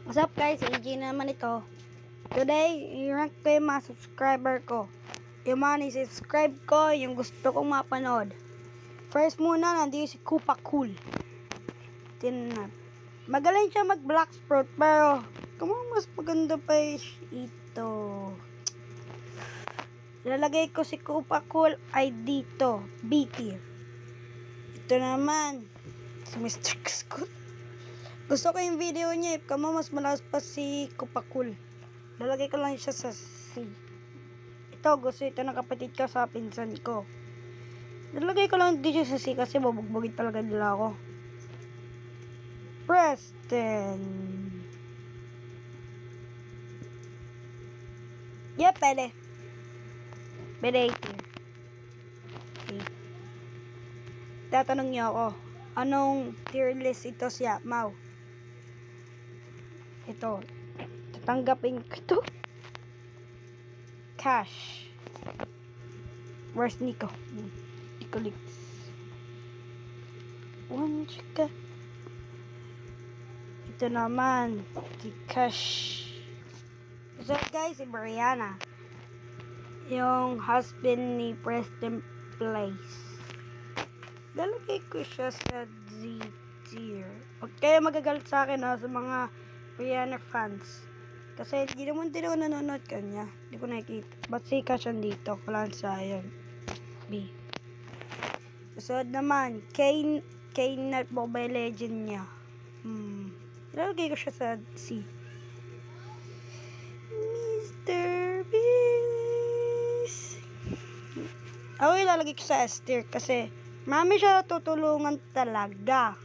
What's up guys, AJ naman ito. Today, i-rank ko yung mga subscriber ko. Yung mga ni-subscribe ko, yung gusto kong mapanood. First muna, nandito si Koopa Cool. Tinan. Magaling siya mag-black sprout, pero mas maganda pa ito. Lalagay ko si Koopa Cool ay dito, B tier. Ito naman, si Mr. Scoot. Gusto ko yung video niya, mas malakas pa si Koopa Cool. Lalagay ko lang siya sa C. Ito, gusto ito ng kapatid ko sa pinsan ko. Lalagay ko lang dito sa C kasi babugbugin talaga nila ako. Preston. Yeah, pwede. Pwede 18. Okay. Tatanong niyo ako, anong tier list ito siya, Mau? Ito. Tatanggapin ko ito. Cash. Where's Nico? Nico Leaks. One chika. Ito naman. Si Cash. So guys, si Brianna. Yung husband ni Preston Place. Lalagay ko siya sa Z tier. Huwag kayo magagalit sa akin sa mga Brianna fans. Kasi hindi naman din ako nanonood kanya. Hindi ko nakikita. Ba't si Cash dito? Wala sa yun. B. Susunod naman, K-Nut Mobile Legend niya. Ilalagay ko siya sa C. Mr. Beast. Ako ilalagay ko sa S tier kasi marami siya tutulungan talaga.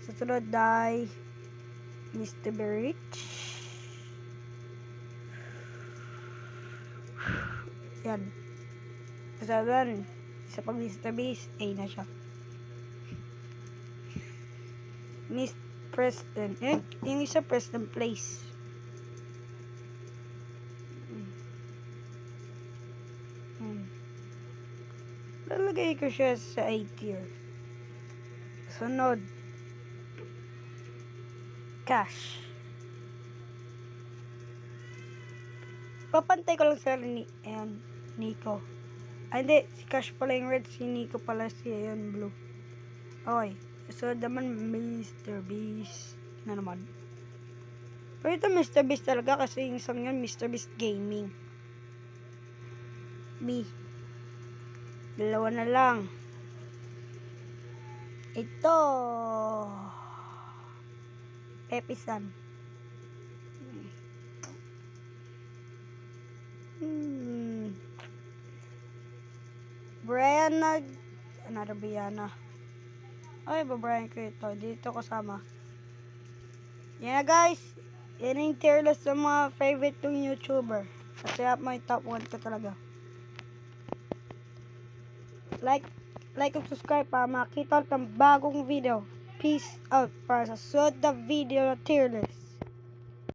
Susunod ay Mr. Berich. Yan. Kasaban, isa pag Mr. Beast, A na siya. Miss Preston. Yung isa Preston Place. Lalagay ko siya sa A tier. Sunod. Cash. Papantay ko lang sa Nico. Ay, hindi. Si Cash pala yung red. Si Nico pala si blue. Okay. So, naman Mr. Beast na naman. Pero ito Mr. Beast talaga kasi yung song yun, Mr. Beast Gaming. B. Dalawa na lang. Ito. Pepe-san. Brianna. Another Brianna. Okay, babrayan ko ito. Dito kasama. Yan na guys. Yan yung tier list ng mga favorite ng YouTuber. Kasi may top 1 ka talaga. Like and subscribe para makita ng bagong video. Peace out para sa susunod na video na tier list.